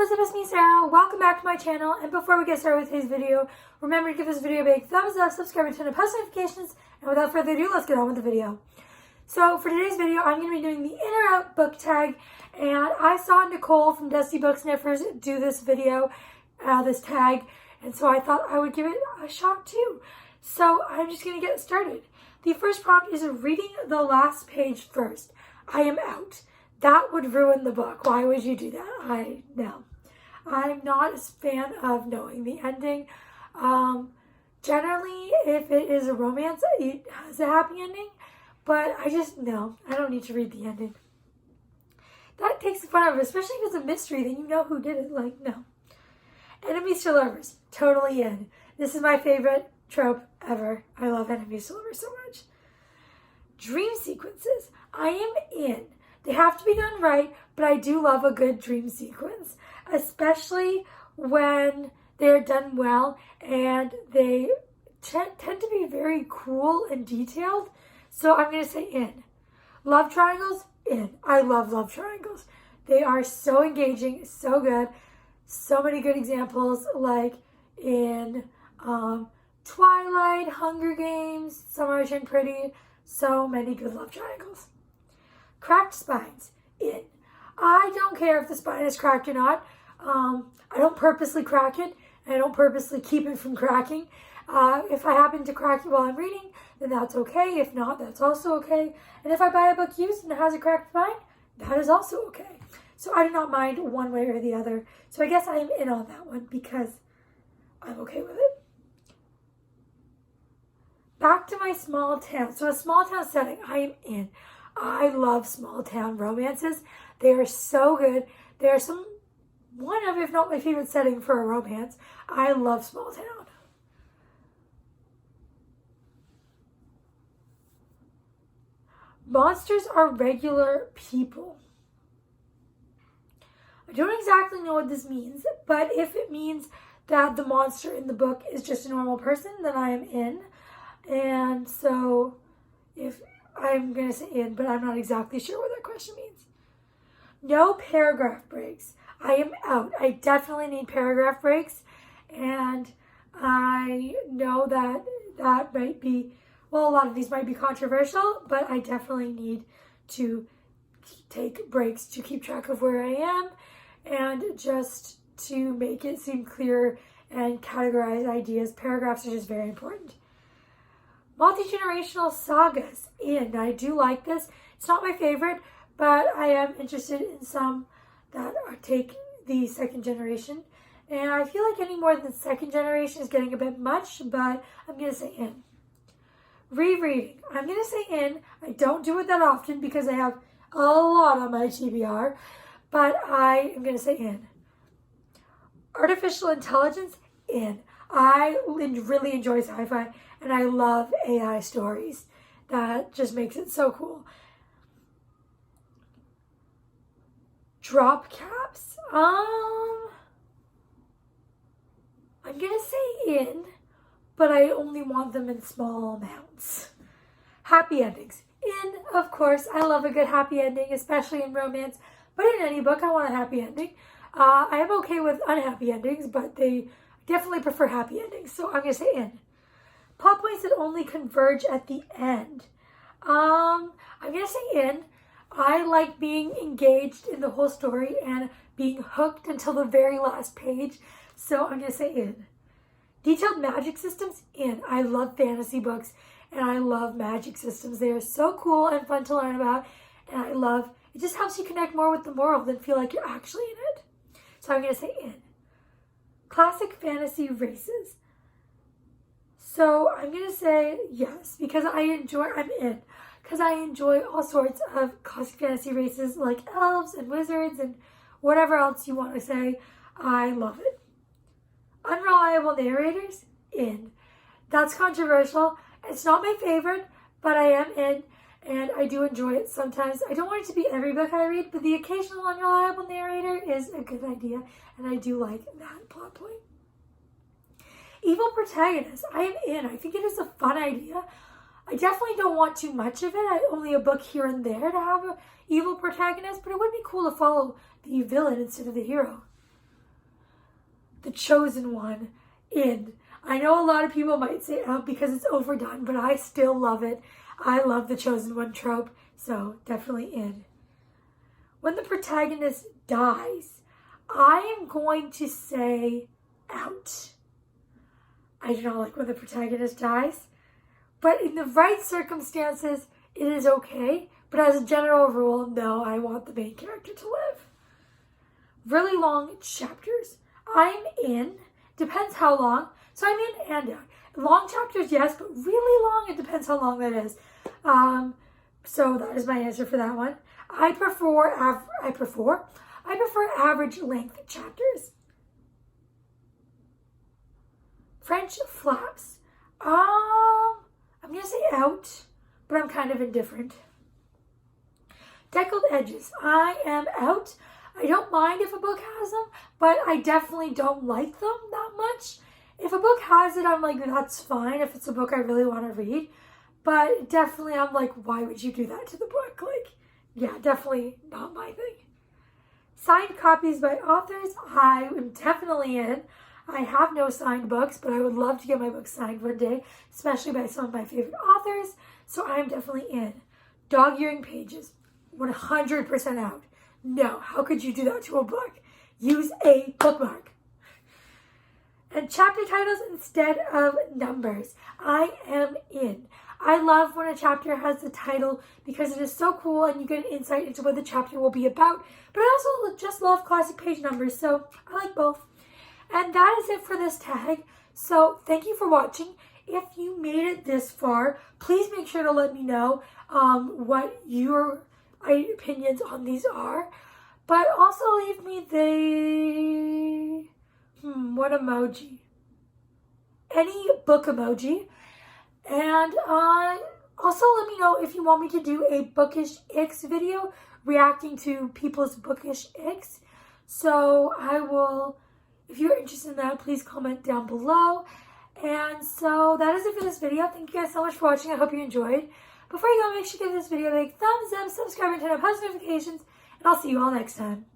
what's up, it's me, Sarah. Welcome back to my channel, and before we get started with today's video, remember to give this video a big thumbs up, subscribe, and turn on post notifications, and without further ado, let's get on with the video. So, for today's video, I'm going to be doing the in or out book tag, and I saw Nicole from Dusty Book Sniffers do this video, this tag, and so I thought I would give it a shot too. So, I'm just going to get started. The first prompt is reading the last page first. I am out. That would ruin the book. Why would you do that? No. I'm not a fan of knowing the ending. Generally, if it is a romance, it has a happy ending. But I don't need to read the ending. That takes the fun out of it, especially if it's a mystery, then you know who did it. No. Enemies to lovers. Totally in. This is my favorite trope ever. I love enemies to lovers so much. Dream sequences. I am in. They have to be done right, but I do love a good dream sequence, especially when they're done well and they tend to be very cool and detailed. So I'm going to say in. Love triangles? In. I love love triangles. They are so engaging, so good. So many good examples like in Twilight, Hunger Games, Summer I Turned Pretty. So many good love triangles. Cracked spines, in. I don't care if the spine is cracked or not. I don't purposely crack it, and I don't purposely keep it from cracking. If I happen to crack it while I'm reading, then that's okay. If not, that's also okay. And if I buy a book used and it has a cracked spine, that is also okay. So I do not mind one way or the other. So I guess I am in on that one because I'm okay with it. Back to my small town. So a small town setting, I am in. I love small town romances. They are so good. They are one of, if not my favorite setting for a romance. I love small town. Monsters are regular people. I don't exactly know what this means, but if it means that the monster in the book is just a normal person, then I am in. And so if I'm going to say in, but I'm not exactly sure what that question means. No paragraph breaks. I am out. I definitely need paragraph breaks. And I know that might be, well, a lot of these might be controversial, but I definitely need to take breaks to keep track of where I am and just to make it seem clear and categorize ideas. Paragraphs are just very important. Multi-generational sagas, in. I do like this. It's not my favorite, but I am interested in some that take the second generation. And I feel like any more than second generation is getting a bit much, but I'm going to say in. Rereading. I'm going to say in. I don't do it that often because I have a lot on my TBR, but I am going to say in. Artificial intelligence, in. I really enjoy sci-fi, and I love AI stories. That just makes it so cool. Drop caps? I'm gonna say in, but I only want them in small amounts. Happy endings. In, of course. I love a good happy ending, especially in romance, but in any book, I want a happy ending. I am okay with unhappy endings, but they definitely prefer happy endings, so I'm going to say in. Plot points that only converge at the end. I'm going to say in. I like being engaged in the whole story and being hooked until the very last page, so I'm going to say in. Detailed magic systems, in. I love fantasy books, and I love magic systems. They are so cool and fun to learn about, and it just helps you connect more with the world and feel like you're actually in it. So I'm going to say in. Classic fantasy races. So I'm going to say yes, because I'm in. Because I enjoy all sorts of classic fantasy races like elves and wizards and whatever else you want to say. I love it. Unreliable narrators, in. That's controversial. It's not my favorite, but I am in, and I do enjoy it sometimes. I don't want it to be every book I read, but the occasional unreliable narrator is a good idea, and I do like that plot point. Evil protagonist, I am in. I think it is a fun idea. I definitely don't want too much of it. Only a book here and there to have an evil protagonist, but it would be cool to follow the villain instead of the hero. The Chosen One, in. I know a lot of people might say out because it's overdone, but I still love it. I love the Chosen One trope, so definitely in. When the protagonist dies, I am going to say out. I do not like when the protagonist dies, but in the right circumstances, it is okay. But as a general rule, no, I want the main character to live. Really long chapters, I'm in. Depends how long. So I'm in and out. Long chapters, yes, but really long, it depends how long that is. So that is my answer for that one. I prefer average length chapters. French flaps. I'm gonna say out, but I'm kind of indifferent. Deckled edges. I am out. I don't mind if a book has them, but I definitely don't like them that much. If a book has it, I'm like, that's fine if it's a book I really want to read. But definitely, I'm like, why would you do that to the book? Like, yeah, definitely not my thing. Signed copies by authors, I am definitely in. I have no signed books, but I would love to get my books signed one day, especially by some of my favorite authors, so I am definitely in. Dog-earing pages, 100% out. No, how could you do that to a book? Use a bookmark. And chapter titles instead of numbers. I am in. I love when a chapter has the title because it is so cool and you get an insight into what the chapter will be about. But I also just love classic page numbers, so I like both. And that is it for this tag. So thank you for watching. If you made it this far, please make sure to let me know what your opinions on these are. But also leave me the... what emoji? Any book emoji. And also let me know if you want me to do a Bookish Icks video reacting to people's Bookish Icks. So I will, if you're interested in that, please comment down below. And so that is it for this video. Thank you guys so much for watching. I hope you enjoyed. Before you go, make sure to give this video a big thumbs up, subscribe, and turn on post notifications. And I'll see you all next time.